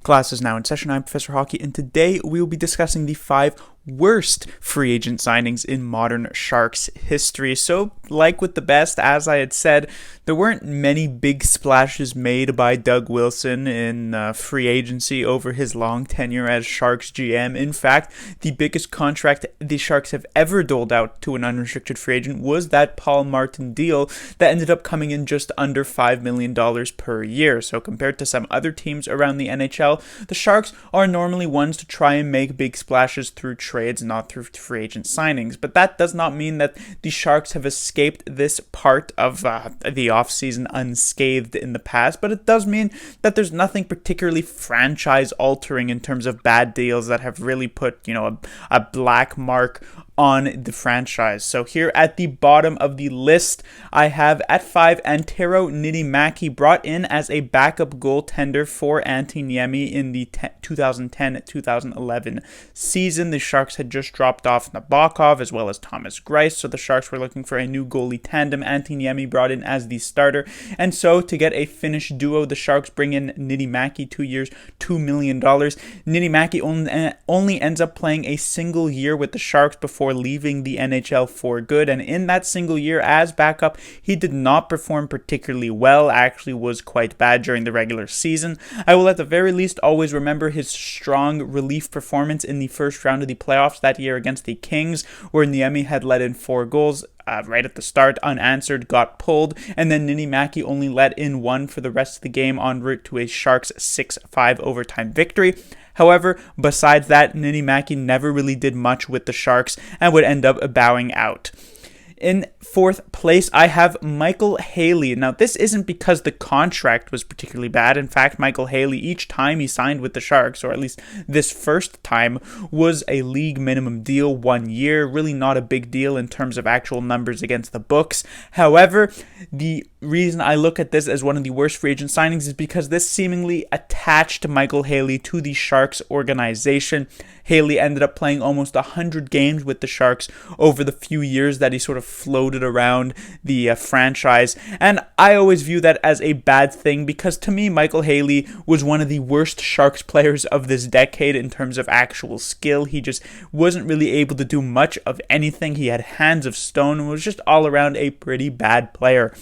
Class is now in session. I'm Professor Hockey, and today we will be discussing the 5 worst free agent signings in modern Sharks history. So, like with the best, as I had said, there weren't many big splashes made by Doug Wilson in free agency over his long tenure as Sharks GM. In fact, the biggest contract the Sharks have ever doled out to an unrestricted free agent was that Paul Martin deal that ended up coming in just under $5 million per year. So compared to some other teams around the NHL, the Sharks are normally ones to try and make big splashes through trades, not through free agent signings. But that does not mean that the Sharks have escaped this part of the offseason unscathed in the past, but it does mean that there's nothing particularly franchise-altering in terms of bad deals that have really put, a black mark on the franchise. So here at the bottom of the list, I have at 5 Antero Niittymaki, brought in as a backup goaltender for Antti Niemi in the 2010-2011 season. The Sharks had just dropped off Nabokov as well as Thomas Greiss, so the Sharks were looking for a new goalie tandem. Antti Niemi brought in as the starter, and so to get a Finnish duo, the Sharks bring in Niittymaki, 2 years, $2 million. Niittymaki only ends up playing a single year with the Sharks before leaving the NHL for good, and in that single year as backup, he did not perform particularly well, actually was quite bad during the regular season. I will at the very least always remember his strong relief performance in the first round of the playoffs that year against the Kings, where Niemi had let in 4 goals. Right at the start, unanswered, got pulled, and then Niittymaki only let in 1 for the rest of the game en route to a Sharks 6-5 overtime victory. However, besides that, Niittymaki never really did much with the Sharks and would end up bowing out. In 4th place, I have Michael Haley. Now, this isn't because the contract was particularly bad. In fact, Michael Haley, each time he signed with the Sharks, or at least this first time, was a league minimum deal, 1 year. Really not a big deal in terms of actual numbers against the books. However, the reason I look at this as one of the worst free agent signings is because this seemingly attached Michael Haley to the Sharks organization. Haley ended up playing almost 100 games with the Sharks over the few years that he sort of floated around the franchise, and I always view that as a bad thing because to me Michael Haley was one of the worst Sharks players of this decade in terms of actual skill. He just wasn't really able to do much of anything. He had hands of stone and was just all around a pretty bad player.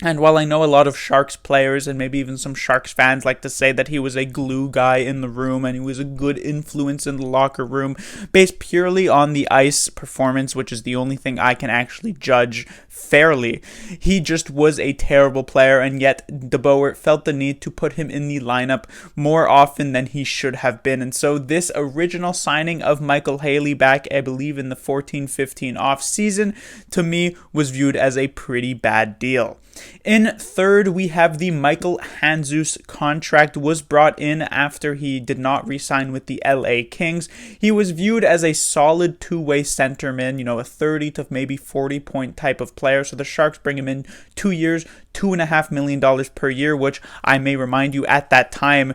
And while I know a lot of Sharks players and maybe even some Sharks fans like to say that he was a glue guy in the room and he was a good influence in the locker room, based purely on the ice performance, which is the only thing I can actually judge fairly, he just was a terrible player, and yet DeBoer felt the need to put him in the lineup more often than he should have been. And so this original signing of Michael Haley back, I believe in the 14-15 off season, to me was viewed as a pretty bad deal. In 3rd, we have the Michael Handzus contract. Was brought in after he did not re-sign with the LA Kings. He was viewed as a solid two-way centerman, a 30 to maybe 40 point type of player. So the Sharks bring him in 2 years, $2.5 million per year, which I may remind you at that time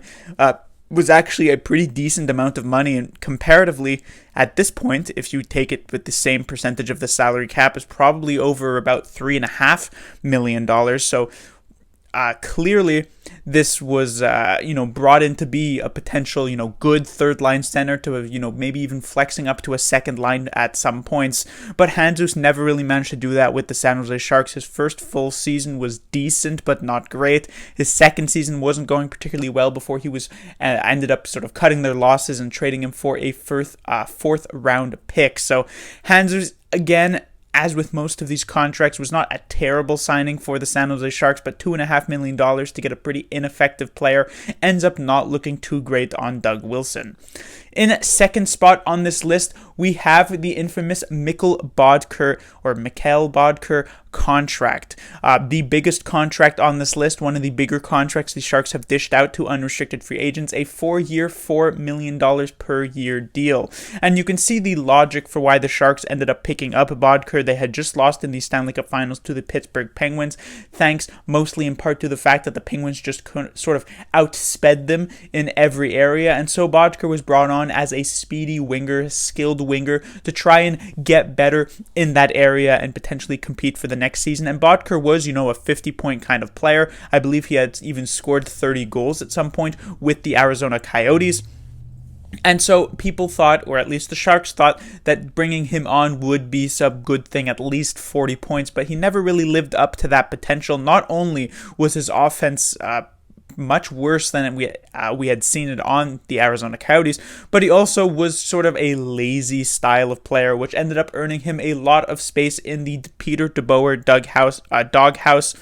was actually a pretty decent amount of money, and comparatively at this point, if you take it with the same percentage of the salary cap, is probably over about $3.5 million. So clearly this was, brought in to be a potential, good third line center to, maybe even flexing up to a second line at some points. But Handzus never really managed to do that with the San Jose Sharks. His first full season was decent, but not great. His second season wasn't going particularly well before he was ended up sort of cutting their losses and trading him for a fourth round pick. So Handzus, again, as with most of these contracts, was not a terrible signing for the San Jose Sharks, but $2.5 million to get a pretty ineffective player ends up not looking too great on Doug Wilson. In 2nd spot on this list, we have the infamous Mikkel Boedker contract. The biggest contract on this list, one of the bigger contracts the Sharks have dished out to unrestricted free agents, a 4-year, $4 million per year deal. And you can see the logic for why the Sharks ended up picking up Boedker. They had just lost in the Stanley Cup Finals to the Pittsburgh Penguins, thanks mostly in part to the fact that the Penguins just sort of outsped them in every area. And so Boedker was brought on as a speedy winger, skilled winger to try and get better in that area and potentially compete for the next season. And Bodker was, a 50-point kind of player. I believe he had even scored 30 goals at some point with the Arizona Coyotes. And so people thought, or at least the Sharks thought, that bringing him on would be some good thing, at least 40 points, but he never really lived up to that potential. Not only was his offense much worse than we had seen it on the Arizona Coyotes, but he also was sort of a lazy style of player, which ended up earning him a lot of space in the Peter DeBoer doghouse.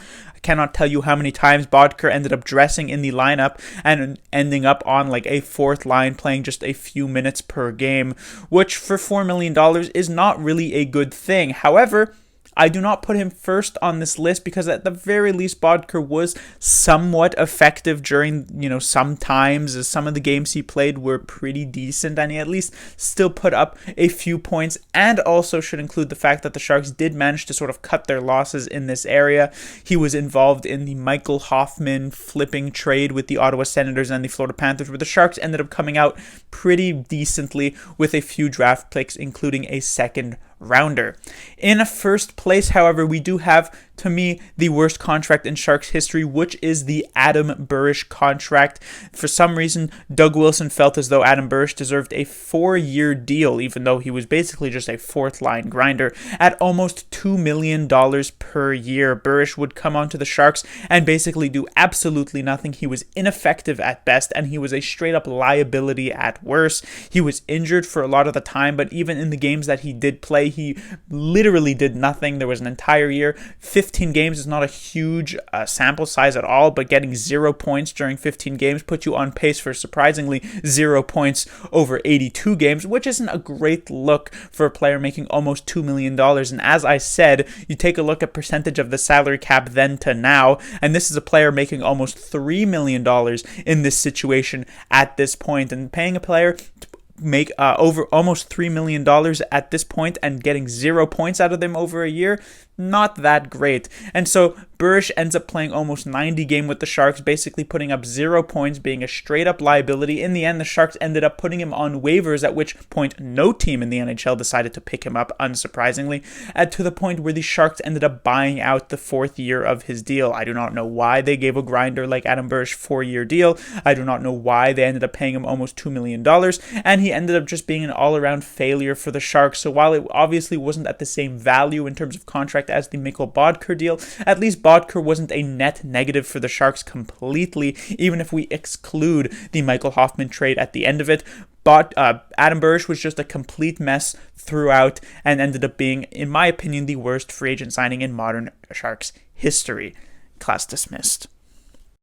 Cannot tell you how many times Bodker ended up dressing in the lineup and ending up on like a fourth line, playing just a few minutes per game, which for $4 million is not really a good thing. However, I do not put him first on this list because at the very least Bodker was somewhat effective during, some times, as some of the games he played were pretty decent, and he at least still put up a few points, and also should include the fact that the Sharks did manage to sort of cut their losses in this area. He was involved in the Michael Hoffman flipping trade with the Ottawa Senators and the Florida Panthers, where the Sharks ended up coming out pretty decently with a few draft picks, including a second rounder. In first place, however, we do have, to me, the worst contract in Sharks history, which is the Adam Burish contract. For some reason, Doug Wilson felt as though Adam Burish deserved a 4-year deal, even though he was basically just a fourth-line grinder, at almost $2 million per year. Burish would come onto the Sharks and basically do absolutely nothing. He was ineffective at best, and he was a straight-up liability at worst. He was injured for a lot of the time, but even in the games that he did play, he literally did nothing. There was an entire year. 15 games is not a huge sample size at all, but getting 0 points during 15 games puts you on pace for surprisingly 0 points over 82 games, which isn't a great look for a player making almost $2 million. And as I said, you take a look at percentage of the salary cap then to now, and this is a player making almost $3 million in this situation at this point, and paying a player make over almost $3 million at this point and getting 0 points out of them over a year, not that great. And so Burish ends up playing almost 90 games with the Sharks, basically putting up 0 points, being a straight up liability. In the end, the Sharks ended up putting him on waivers, at which point no team in the NHL decided to pick him up, unsurprisingly, to the point where the Sharks ended up buying out the 4th year of his deal. I do not know why they gave a grinder like Adam Burish 4-year deal. I do not know why they ended up paying him almost $2 million, and he ended up just being an all-around failure for the Sharks. So while it obviously wasn't at the same value in terms of contract as the Mikkel Bodker deal, at least Bodker wasn't a net negative for the Sharks completely, even if we exclude the Michael Hoffman trade at the end of it. But Adam Burish was just a complete mess throughout and ended up being, in my opinion, the worst free agent signing in modern Sharks history. Class dismissed.